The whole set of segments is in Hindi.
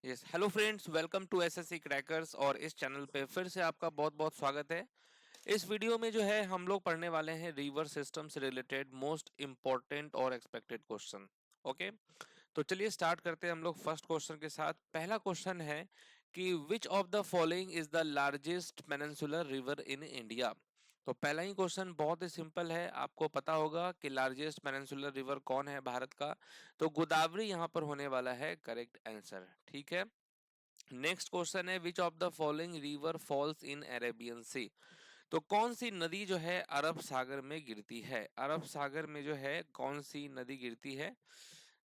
Yes hello friends, welcome to SSC crackers. और इस चैनल पे फिर से आपका बहुत बहुत स्वागत है। इस वीडियो में जो है हम लोग पढ़ने वाले हैं रिवर सिस्टम से रिलेटेड मोस्ट इंपॉर्टेंट और एक्सपेक्टेड क्वेश्चन। ओके, तो चलिए स्टार्ट करते हैं हम लोग फर्स्ट क्वेश्चन के साथ। पहला क्वेश्चन है कि विच of the following is the largest peninsular river in India. तो पहला ही क्वेश्चन बहुत ही सिंपल है, आपको पता होगा कि लार्जेस्ट पेनिनसुलर रिवर कौन है भारत का। तो गोदावरी यहाँ पर होने वाला है करेक्ट आंसर। ठीक है, नेक्स्ट क्वेश्चन है which of the following river falls in Arabian Sea. तो कौन सी नदी जो है अरब सागर में गिरती है, अरब सागर में जो है कौन सी नदी गिरती है।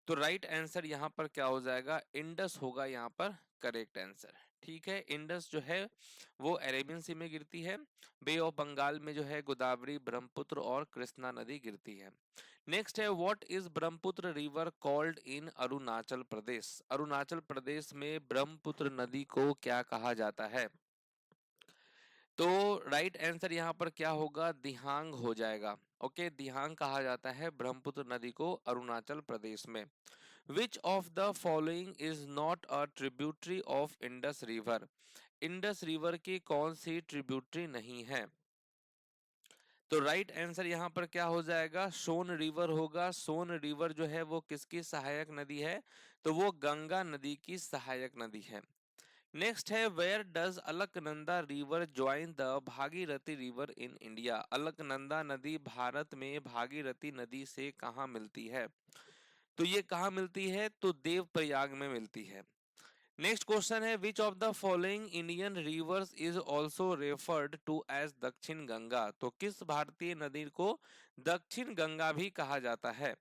तो राइट आंसर यहाँ पर क्या हो जाएगा, इंडस होगा यहाँ पर करेक्ट आंसर। ठीक है, इंडस जो है वो अरेबियन सी में गिरती है। बे ऑफ बंगाल में जो है गोदावरी, ब्रह्मपुत्र और कृष्णा नदी गिरती है। नेक्स्ट है what is Brahmaputra river called in Arunachal Pradesh. Arunachal Pradesh में ब्रह्मपुत्र नदी को क्या कहा जाता है। तो राइट आंसर यहाँ पर क्या होगा, दिहांग हो जाएगा। ओके, दिहांग कहा जाता है ब्रह्मपुत्र नदी को अरुणाचल प्रदेश में। विच of the following is not a tributary of Indus river. Indus river की कौन सी ट्रिब्यूटरी नहीं है। तो राइट आंसर यहाँ पर क्या हो जाएगा, सोन रिवर होगा। सोन रिवर जो है वो किसकी सहायक नदी है, तो वो गंगा नदी की सहायक नदी है। नेक्स्ट है where does Alaknanda river join the Bhagirathi river in India. Alaknanda नदी भारत में भागीरथी नदी से कहाँ मिलती है। तो ये कहाँ मिलती है, तो देवप्रयाग में मिलती है। नेक्स्ट क्वेश्चन है which of the following Indian rivers is also referred to as Dakshin Ganga. तो किस भारतीय नदी को दक्षिण गंगा भी कहा जाता है।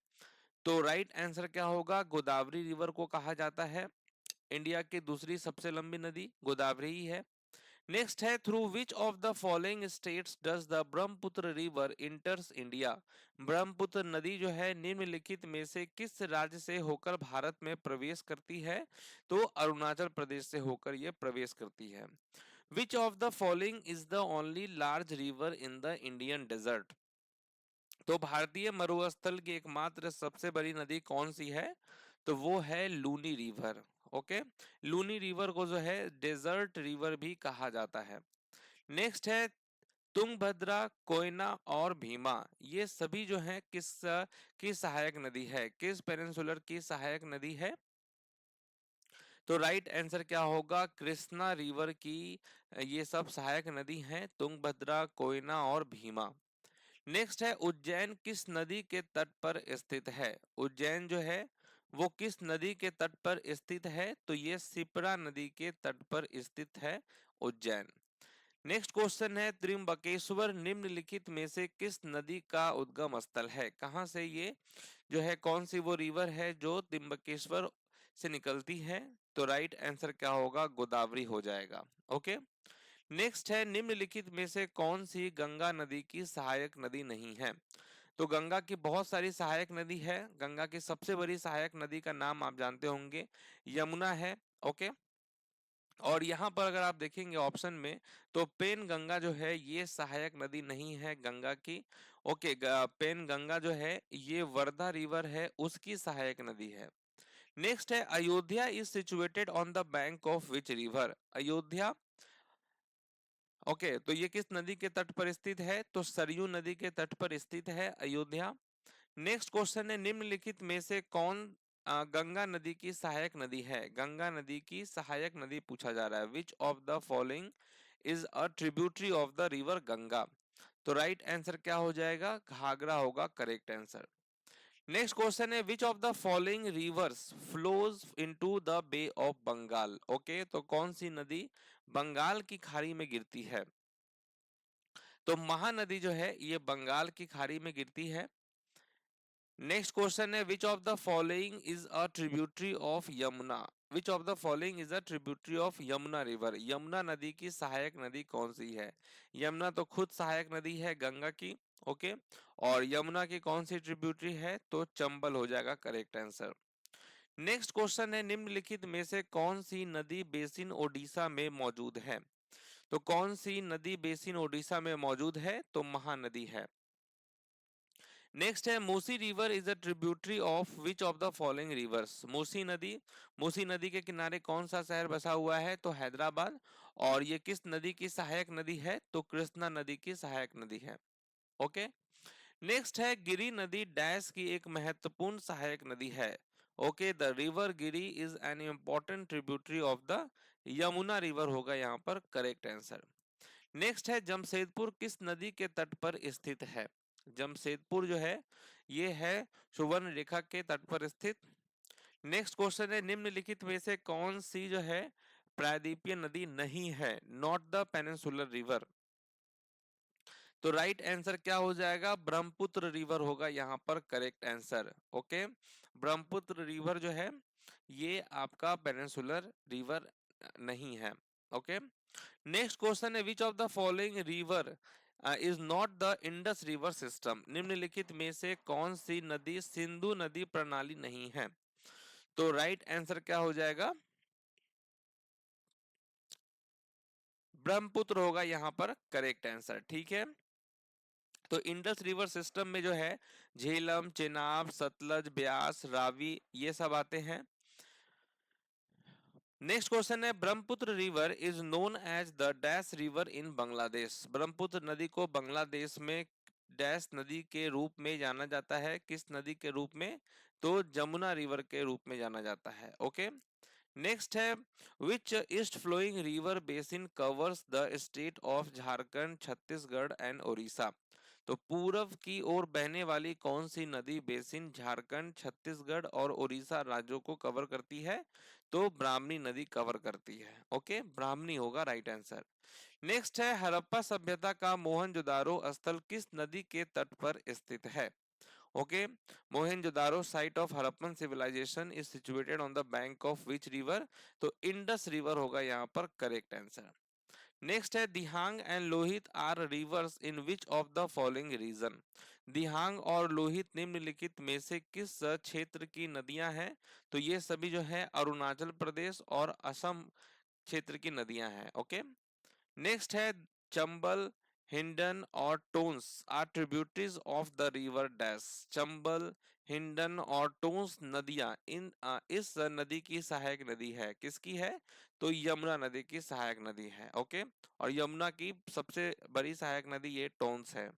तो राइट आंसर क्या होगा, गोदावरी रिवर को कहा जाता है। इंडिया की दूसरी सबसे लंबी नदी गोदावरी ही है। नेक्स्ट है through which of the following states does the Brahmaputra river इंटर्स India. Brahmaputra नदी जो है निम्नलिखित में से किस राज्य से होकर भारत में प्रवेश करती है। तो अरुणाचल प्रदेश से होकर यह प्रवेश करती है। Which of the following is the only large river in the Indian desert. तो भारतीय मरुस्थल की एकमात्र सबसे बड़ी नदी कौन सी है, तो वो है Luni river. Okay, Luni river को जो है डेजर्ट रिवर भी कहा जाता है। नेक्स्ट है तुंगभद्रा, कोयना और भीमा, ये सभी जो है किस की सहायक नदी है, किस पेनिनसुलर की सहायक नदी है। तो राइट आंसर क्या होगा, कृष्णा रिवर की ये सब सहायक नदी हैं, तुंगभद्रा, कोयना और भीमा। नेक्स्ट है उज्जैन किस नदी के तट पर स्थित है। उज्जैन जो है वो किस नदी के तट पर स्थित है, तो ये शिप्रा नदी के तट पर स्थित है उज्जैन। नेक्स्ट क्वेश्चन है त्रिम्बकेश्वर निम्नलिखित में से किस नदी का उद्गम स्थल है। कहाँ से ये जो है कौन सी वो रिवर है जो त्रिम्बकेश्वर से निकलती है। तो राइट आंसर क्या होगा, गोदावरी हो जाएगा। ओके, नेक्स्ट है निम्नलिखित में से कौन सी गंगा नदी की सहायक नदी नहीं है। तो गंगा की बहुत सारी सहायक नदी है, गंगा की सबसे बड़ी सहायक नदी का नाम आप जानते होंगे, यमुना है। ओके, और यहाँ पर अगर आप देखेंगे ऑप्शन में, तो पेन गंगा जो है ये सहायक नदी नहीं है गंगा की। ओके, पेन गंगा जो है ये वर्धा रिवर है उसकी सहायक नदी है। नेक्स्ट है Ayodhya is situated on the bank of which river. Ayodhya, okay, तो ये किस नदी के तट पर स्थित है, तो सरयू नदी के तट पर स्थित है अयोध्या। नेक्स्ट क्वेश्चन है निम्नलिखित में से कौन गंगा नदी की सहायक नदी है। गंगा नदी की सहायक नदी पूछा जा रहा है, which of the following is a tributary of the river Ganga. तो राइट आंसर क्या हो जाएगा, घाघरा होगा करेक्ट आंसर। नेक्स्ट क्वेश्चन है which of the following rivers flows into the Bay of Bengal. Okay, तो कौन सी नदी बंगाल की खाड़ी में गिरती है। तो महानदी जो है ये बंगाल की खाड़ी में गिरती है। नेक्स्ट क्वेश्चन है which of the following is a tributary of Yamuna. Which of the following is a tributary of Yamuna river. Yamuna नदी की सहायक नदी कौन सी है। यमुना तो खुद सहायक नदी है गंगा की। ओके, और यमुना की कौन सी ट्रिब्यूटरी है, तो चंबल हो जाएगा करेक्ट आंसर। नेक्स्ट क्वेश्चन है निम्नलिखित में से कौन सी नदी बेसिन ओडिशा में मौजूद है। तो कौन सी नदी बेसिन ओडिशा में मौजूद है, तो महानदी है। नेक्स्ट है Musi river is a tributary of which of the following reverse. Musi नदी के किनारे कौन सा शहर बसा हुआ है? तो हैदराबाद। और ये किस नदी की सहायक नदी है? तो कृष्णा नदी की सहायक नदी है। ओके। नेक्स्ट है गिरी नदी डैश की एक महत्वपूर्ण सहायक नदी है। Okay, the river Giri is an important tributary of the Yamuna river होगा यहाँ पर करेक्ट आंसर। नेक्स्ट है जमशेदपुर किस नदी के तट पर स्थित है? जमशेदपुर जो है ये है सुवर्ण रेखा के तट पर स्थित। नेक्स्ट क्वेश्चन है निम्नलिखित में से कौन सी जो है प्रायद्वीपीय नदी नहीं है? Not the peninsular river. तो राइट आंसर क्या हो जाएगा? ब्रह्मपुत्र रिवर होगा यहाँ पर correct answer. Okay, Brahmaputra river जो है ये आपका पेनिनसुलर रिवर नहीं है। ओके। नेक्स्ट क्वेश्चन है which of the following river is not the Indus river system. निम्नलिखित में से कौन सी नदी सिंधु नदी प्रणाली नहीं है? तो राइट आंसर क्या हो जाएगा? ब्रह्मपुत्र होगा यहाँ पर करेक्ट आंसर। ठीक है, तो इंडस रिवर सिस्टम में जो है झेलम, चेनाब, सतलज, ब्यास, रावी ये सब आते हैं। नेक्स्ट क्वेश्चन है Brahmaputra river is known as the dash river in Bangladesh. Brahmaputra नदी को बांग्लादेश में डैश नदी के रूप में जाना जाता है। किस नदी के रूप में? तो जमुना रिवर के रूप में जाना जाता है। ओके। नेक्स्ट है which east flowing river basin covers the state of Jharkhand, Chhattisgarh and Odisha. तो पूर्व की ओर बहने वाली कौन सी नदी बेसिन झारखंड, छत्तीसगढ़ और उड़ीसा राज्यों को कवर करती है? तो ब्राह्मणी नदी कवर करती है। ओके, ब्राह्मणी होगा राइट आंसर। नेक्स्ट है हड़प्पा सभ्यता का मोहनजोदारो स्थल किस नदी के तट पर स्थित है? Okay, Mohenjodaro site of Harappan civilization is situated on the bank of which river? तो इंडस रिवर होगा यहाँ पर करेक्ट आंसर। नेक्स्ट है Dihang and Lohit are rivers in which of the following region. Dihang और लोहित निम्नलिखित में से किस क्षेत्र की नदियां हैं? तो ये सभी जो है अरुणाचल प्रदेश और असम क्षेत्र की नदियां हैं। ओके। नेक्स्ट है चंबल, हिंडन और Tons are tributaries of the river dash. Chambal, Hindon और टोन्स नदियां इस नदी की सहायक नदी है। किसकी है? तो यमुना नदी की सहायक नदी है। ओके, और यमुना की सबसे बड़ी सहायक नदी ये टोन्स है।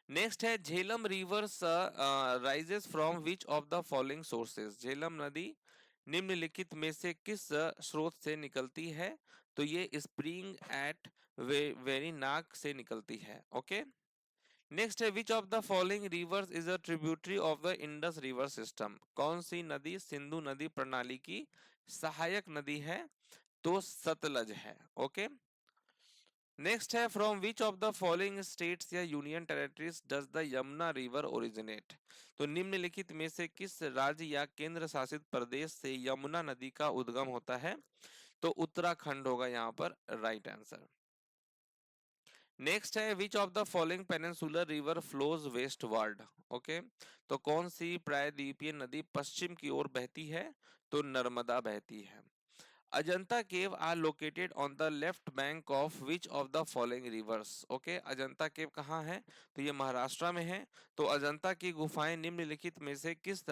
नेक्स्ट है Jhelum reverse rises from which of the following sources. Jhelum नदी निम्नलिखित में से किस स्रोत से निकलती है? तो ये स्प्रिंग एट वेरीनाग से निकलती है। ओके। नेक्स्ट है which of the following reverse is a tributary of the Indus river system. कौन सी नदी सिंधु नदी प्रणाली की सहायक नदी है? तो सतलज है। ओके। नेक्स्ट है from which of the following states या union territories does the Yamuna river originate. तो निम्नलिखित में से किस राज्य या केंद्र शासित प्रदेश से यमुना नदी का उद्गम होता है? तो उत्तराखंड होगा यहाँ पर राइट आंसर। नेक्स्ट है which of the following peninsular river flows westward. Okay, तो कौन सी प्रायद्वीपीय नदी पश्चिम की ओर बहती है? तो नर्मदा बहती है। Ajanta cave are located on the left bank of which of the following rivers. Okay, Ajanta cave कहाँ है? तो ये महाराष्ट्र में है। तो अजंता की गुफाएं निम्नलिखित में से किस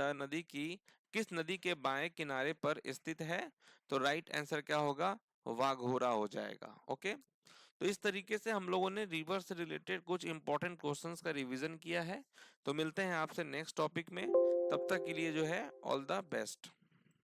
नदी के बाएं किनारे पर स्थित है? तो राइट आंसर क्या होगा? वाघोरा हो जाएगा। ओके, तो इस तरीके से हम लोगों ने रिवर से रिलेटेड कुछ इंपॉर्टेंट क्वेश्चंस का रिवीजन किया है। तो मिलते हैं आपसे नेक्स्ट टॉपिक में, तब तक के लिए जो है ऑल द बेस्ट।